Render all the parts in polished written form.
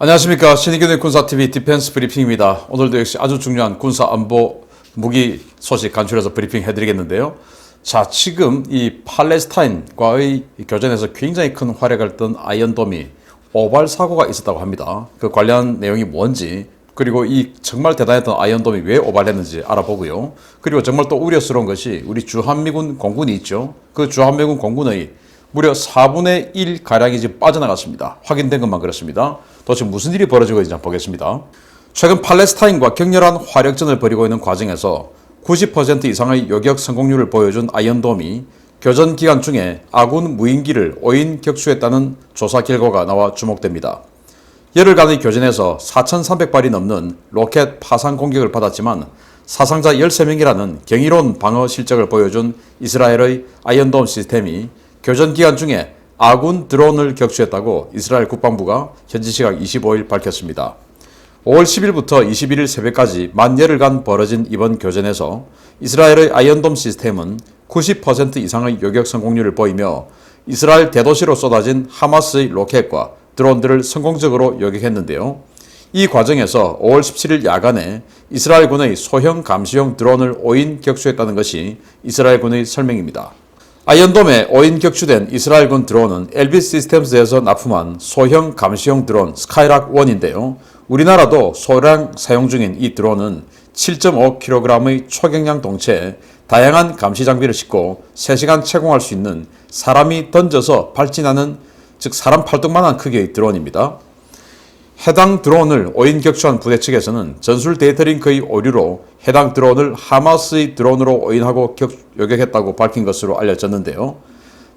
안녕하십니까. 신의균의 군사TV 디펜스 브리핑입니다. 오늘도 역시 아주 중요한 군사 안보 무기 소식 간추려서 브리핑 해드리겠는데요. 자, 지금 이 팔레스타인과의 교전에서 굉장히 큰 활약을 했던 아이언돔이 오발 사고가 있었다고 합니다. 그 관련 내용이 뭔지, 그리고 이 정말 대단했던 아이언돔이 왜 오발했는지 알아보고요. 그리고 정말 또 우려스러운 것이 우리 주한미군 공군이 있죠. 그 주한미군 공군의 무려 4분의 1 가량이 지금 빠져나갔습니다. 확인된 것만 그렇습니다. 도대체 무슨 일이 벌어지고 있는지 한번 보겠습니다. 최근 팔레스타인과 격렬한 화력전을 벌이고 있는 과정에서 90% 이상의 요격 성공률을 보여준 아이언돔이 교전 기간 중에 아군 무인기를 5인 격추했다는 조사 결과가 나와 주목됩니다. 열흘간의 교전에서 4,300발이 넘는 로켓 파상 공격을 받았지만 사상자 13명이라는 경이로운 방어 실적을 보여준 이스라엘의 아이언돔 시스템이 교전 기간 중에 아군 드론을 격추했다고 이스라엘 국방부가 현지 시각 25일 밝혔습니다. 5월 10일부터 21일 새벽까지 만 열흘간 벌어진 이번 교전에서 이스라엘의 아이언돔 시스템은 90% 이상의 요격 성공률을 보이며 이스라엘 대도시로 쏟아진 하마스의 로켓과 드론들을 성공적으로 요격했는데요. 이 과정에서 5월 17일 야간에 이스라엘군의 소형 감시용 드론을 5인 격추했다는 것이 이스라엘군의 설명입니다. 아이언돔에 5인 격추된 이스라엘군 드론은 엘빗 시스템스에서 납품한 소형 감시용 드론 스카이락1인데요. 우리나라도 소량 사용 중인 이 드론은 7.5kg의 초경량 동체에 다양한 감시 장비를 싣고 3시간 채공할 수 있는 사람이 던져서 발진하는, 즉 사람 팔뚝만한 크기의 드론입니다. 해당 드론을 5인 격추한 부대 측에서는 전술 데이터링크의 오류로 해당 드론을 하마스의 드론으로 오인하고 요격했다고 밝힌 것으로 알려졌는데요.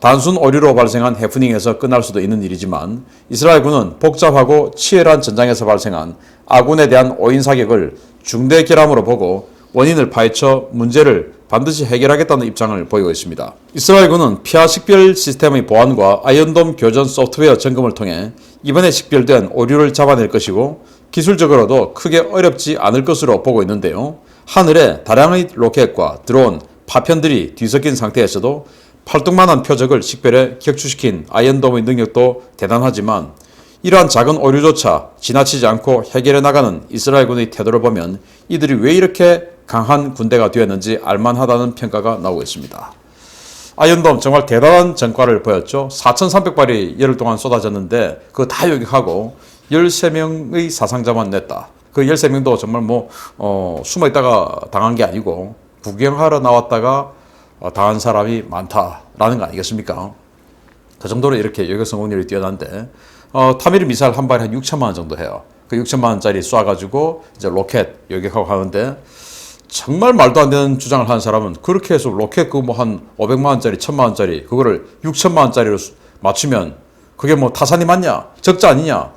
단순 오류로 발생한 해프닝에서 끝날 수도 있는 일이지만 이스라엘군은 복잡하고 치열한 전장에서 발생한 아군에 대한 오인 사격을 중대 결함으로 보고 원인을 파헤쳐 문제를 반드시 해결하겠다는 입장을 보이고 있습니다. 이스라엘군은 피하 식별 시스템의 보완과 아이언돔 교전 소프트웨어 점검을 통해 이번에 식별된 오류를 잡아낼 것이고 기술적으로도 크게 어렵지 않을 것으로 보고 있는데요. 하늘에 다량의 로켓과 드론, 파편들이 뒤섞인 상태에서도 팔뚝만한 표적을 식별해 격추시킨 아이언돔의 능력도 대단하지만 이러한 작은 오류조차 지나치지 않고 해결해 나가는 이스라엘군의 태도를 보면 이들이 왜 이렇게 강한 군대가 되었는지 알만하다는 평가가 나오고 있습니다. 아이언돔 정말 대단한 전과를 보였죠. 4,300발이 열흘 동안 쏟아졌는데 그거 다 요격하고 13명의 사상자만 냈다. 그 13명도 정말 숨어있다가 당한 게 아니고 구경하러 나왔다가 당한 사람이 많다라는 거 아니겠습니까? 그 정도로 이렇게 요격 성공률이 뛰어난데 타미르 미사일 한 발에 한 6천만 원 정도 해요. 그 6천만 원짜리 쏴가지고 이제 로켓 요격하고 하는데 정말 말도 안 되는 주장을 하는 사람은 그렇게 해서 로켓 한 500만 원짜리, 1000만 원짜리 그거를 6천만 원짜리로 맞추면 그게 타산이 맞냐? 적자 아니냐?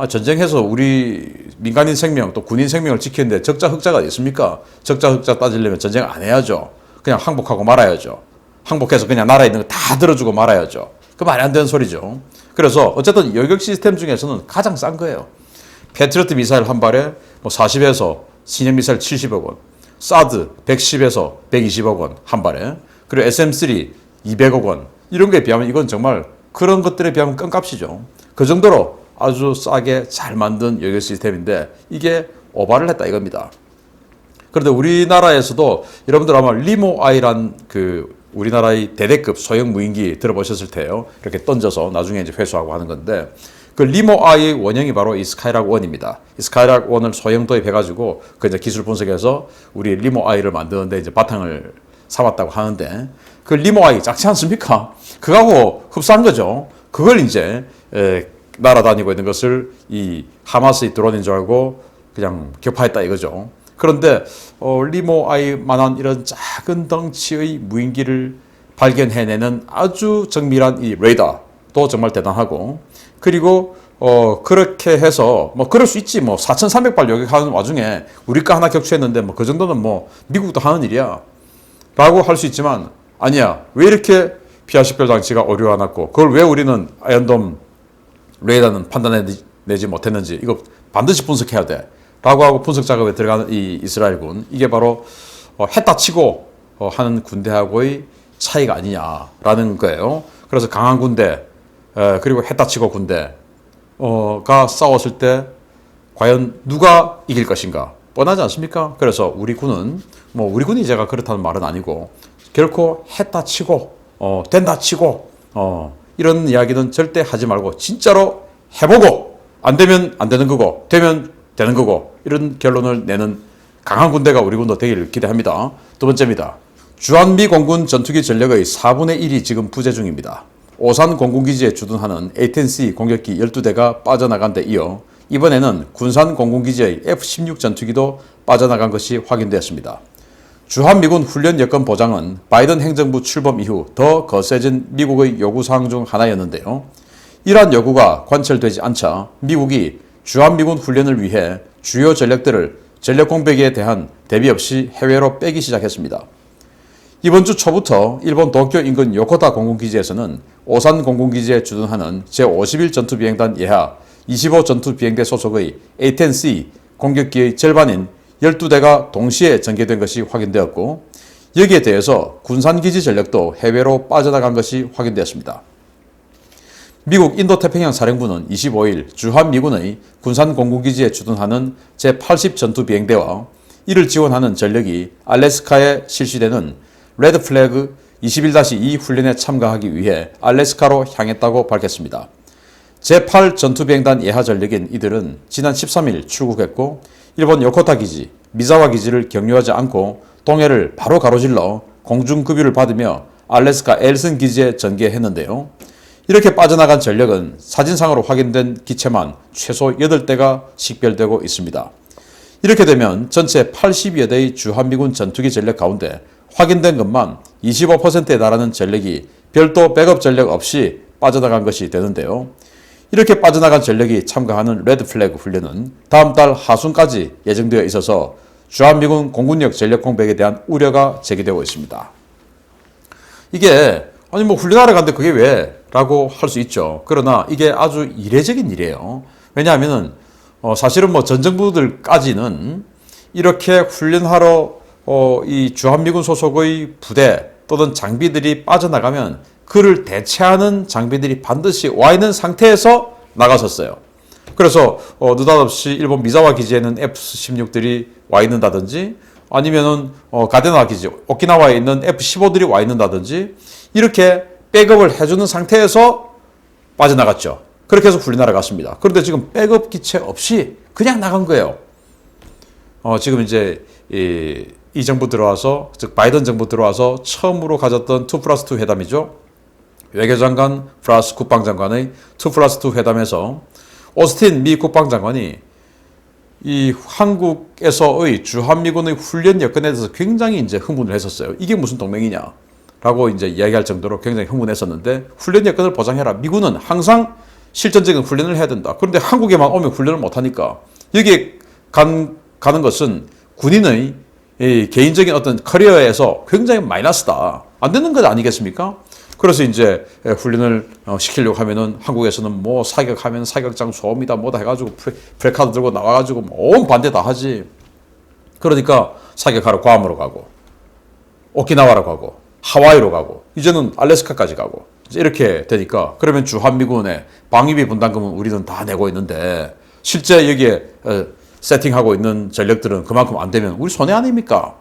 전쟁해서 우리 민간인 생명 또 군인 생명을 지키는데 적자 흑자가 있습니까? 적자 흑자 따지려면 전쟁 안 해야죠. 그냥 항복하고 말아야죠. 항복해서 그냥 나라에 있는 거 다 들어주고 말아야죠. 그 말이 안 되는 소리죠. 그래서 어쨌든 요격 시스템 중에서는 가장 싼 거예요. 패트리어트 미사일 한 발에 40에서 신형 미사일 70억 원, 사드 110에서 120억 원 한 발에, 그리고 SM3 200억 원, 이런 거에 비하면 이건 정말 그런 것들에 비하면 껌값이죠. 그 정도로 아주 싸게 잘 만든 요격 시스템인데 이게 오발을 했다 이겁니다. 그런데 우리나라에서도 여러분들 아마 리모아이란 우리나라의 대대급 소형 무인기 들어보셨을 테요. 이렇게 던져서 나중에 이제 회수하고 하는 건데 그 리모아이의 원형이 바로 이 스카이락1입니다. 이 스카이락1을 소형 도입해가지고 그 이제 기술 분석해서 우리 리모아이를 만드는데 이제 바탕을 삼았다고 하는데 그 리모아이 작지 않습니까? 그거하고 흡사한 거죠. 그걸 이제 날아다니고 있는 것을 이 하마스의 드론인 줄 알고 그냥 격파했다 이거죠. 그런데 리모아이만한 이런 작은 덩치의 무인기를 발견해내는 아주 정밀한 이 레이더도 정말 대단하고, 그리고 그렇게 해서 그럴 수 있지 4,300발 요격하는 와중에 우리 거 하나 격추했는데 그 정도는 미국도 하는 일이야 라고 할 수 있지만 아니야. 왜 이렇게 피하 식별 장치가 오류가 났고 그걸 왜 우리는 아이언돔 레이더는 판단해내지 못했는지 이거 반드시 분석해야 돼 라고 하고 분석 작업에 들어가는 이 이스라엘군, 이게 바로 했다 치고 하는 군대하고의 차이가 아니냐라는 거예요. 그래서 강한 군대, 그리고 했다 치고 군대, 가 싸웠을 때 과연 누가 이길 것인가? 뻔하지 않습니까? 그래서 우리 군은 우리 군이 제가 그렇다는 말은 아니고 결코 했다 치고 된다 치고 이런 이야기는 절대 하지 말고 진짜로 해보고 안 되면 안 되는 거고 되면 되는 거고 이런 결론을 내는 강한 군대가 우리 군도 되기를 기대합니다. 두 번째입니다. 주한미 공군 전투기 전력의 4분의 1이 지금 부재 중입니다. 오산 공군기지에 주둔하는 A-10C 공격기 12대가 빠져나간 데 이어 이번에는 군산 공군기지의 F-16 전투기도 빠져나간 것이 확인되었습니다. 주한미군 훈련 여건 보장은 바이든 행정부 출범 이후 더 거세진 미국의 요구사항 중 하나였는데요. 이러한 요구가 관철되지 않자 미국이 주한미군 훈련을 위해 주요 전력들을 전력 공백에 대한 대비 없이 해외로 빼기 시작했습니다. 이번 주 초부터 일본 도쿄 인근 요코타 공군기지에서는 오산 공군기지에 주둔하는 제51 전투비행단 예하 25 전투비행대 소속의 A-10C 공격기의 절반인 12대가 동시에 전개된 것이 확인되었고 여기에 대해서 군산기지 전력도 해외로 빠져나간 것이 확인되었습니다. 미국 인도태평양 사령부는 25일 주한미군의 군산 공군기지에 주둔하는 제80 전투비행대와 이를 지원하는 전력이 알래스카에 실시되는 레드 플래그 21-2 훈련에 참가하기 위해 알래스카로 향했다고 밝혔습니다. 제8 전투비행단 예하 전력인 이들은 지난 13일 출국했고 일본 요코타 기지, 미자와 기지를 격려하지 않고 동해를 바로 가로질러 공중급유를 받으며 알래스카 엘슨 기지에 전개했는데요. 이렇게 빠져나간 전력은 사진상으로 확인된 기체만 최소 8대가 식별되고 있습니다. 이렇게 되면 전체 80여 대의 주한미군 전투기 전력 가운데 확인된 것만 25%에 달하는 전력이 별도 백업 전력 없이 빠져나간 것이 되는데요. 이렇게 빠져나간 전력이 참가하는 레드 플래그 훈련은 다음 달 하순까지 예정되어 있어서 주한미군 공군력 전력 공백에 대한 우려가 제기되고 있습니다. 이게 훈련하러 갔는데 그게 왜? 라고 할 수 있죠. 그러나 이게 아주 이례적인 일이에요. 왜냐하면 사실은 전 정부들까지는 이렇게 훈련하러 이 주한미군 소속의 부대 또는 장비들이 빠져나가면 그를 대체하는 장비들이 반드시 와 있는 상태에서 나갔었어요. 그래서 느닷없이 일본 미자와 기지에는 F-16들이 와 있는다든지 아니면은 가데나 기지, 오키나와에 있는 F-15들이 와 있는다든지 이렇게 백업을 해주는 상태에서 빠져나갔죠. 그렇게 해서 훈련하러 갔습니다. 그런데 지금 백업 기체 없이 그냥 나간 거예요. 지금 이제 이 정부 들어와서, 즉 바이든 정부 들어와서 처음으로 가졌던 2+2 회담이죠. 외교장관 플러스 국방장관의 2+2 회담에서 오스틴 미 국방장관이 이 한국에서의 주한미군의 훈련 여건에 대해서 굉장히 이제 흥분을 했었어요. 이게 무슨 동맹이냐? 라고 이제 이야기할 정도로 굉장히 흥분했었는데 훈련 여건을 보장해라. 미군은 항상 실전적인 훈련을 해야 된다. 그런데 한국에만 오면 훈련을 못하니까 여기에 가는 것은 군인의 개인적인 어떤 커리어에서 굉장히 마이너스다. 안 되는 것 아니겠습니까? 그래서 이제 훈련을 시키려고 하면은 한국에서는 사격하면 사격장 소음이다 뭐다 해가지고 프레카드 들고 나와가지고 온 반대 다 하지. 그러니까 사격하러 괌으로 가고 오키나와로 가고 하와이로 가고 이제는 알래스카까지 가고 이렇게 되니까 그러면 주한미군의 방위비 분담금은 우리는 다 내고 있는데 실제 여기에 세팅하고 있는 전력들은 그만큼 안 되면 우리 손해 아닙니까?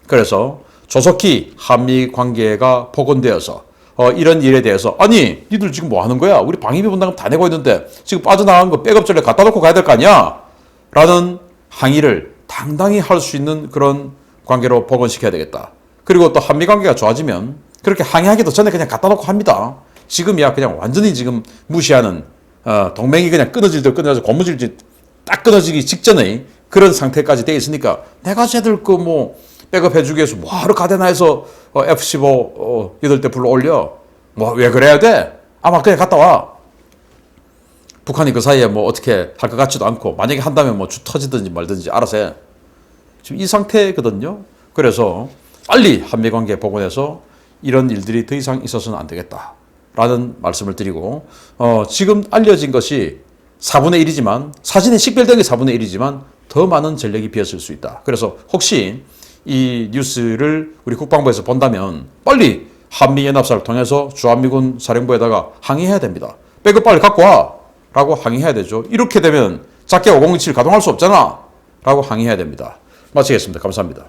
그래서 조속히 한미 관계가 복원되어서 이런 일에 대해서 아니 니들 지금 뭐 하는 거야? 우리 방위비 분담금 다 내고 있는데 지금 빠져나간 거 백업 전력 갖다 놓고 가야 될 거 아니야? 라는 항의를 당당히 할 수 있는 그런 관계로 복원시켜야 되겠다. 그리고 또 한미 관계가 좋아지면 그렇게 항의하기도 전에 그냥 갖다 놓고 합니다. 지금이야 그냥 완전히 지금 무시하는 동맹이 그냥 끊어질 듯 끊어져 고무줄짓 딱 끊어지기 직전의 그런 상태까지 돼 있으니까 내가 쟤들 백업 해주기 위해서 뭐하러 가데나에서 F-15 8대 불러 올려? 왜 그래야 돼? 아마 그냥 갔다 와. 북한이 그 사이에 어떻게 할 것 같지도 않고 만약에 한다면 주 터지든지 말든지 알아서 해. 지금 이 상태거든요. 그래서 빨리 한미관계 복원해서 이런 일들이 더 이상 있어서는 안 되겠다라는 말씀을 드리고 지금 알려진 것이 4분의 1이지만 사진에 식별된 게 4분의 1이지만 더 많은 전력이 비었을 수 있다. 그래서 혹시 이 뉴스를 우리 국방부에서 본다면 빨리 한미연합사를 통해서 주한미군 사령부에다가 항의해야 됩니다. 백업 빨리 갖고 와! 라고 항의해야 되죠. 이렇게 되면 작게 5027 가동할 수 없잖아 라고 항의해야 됩니다. 마치겠습니다. 감사합니다.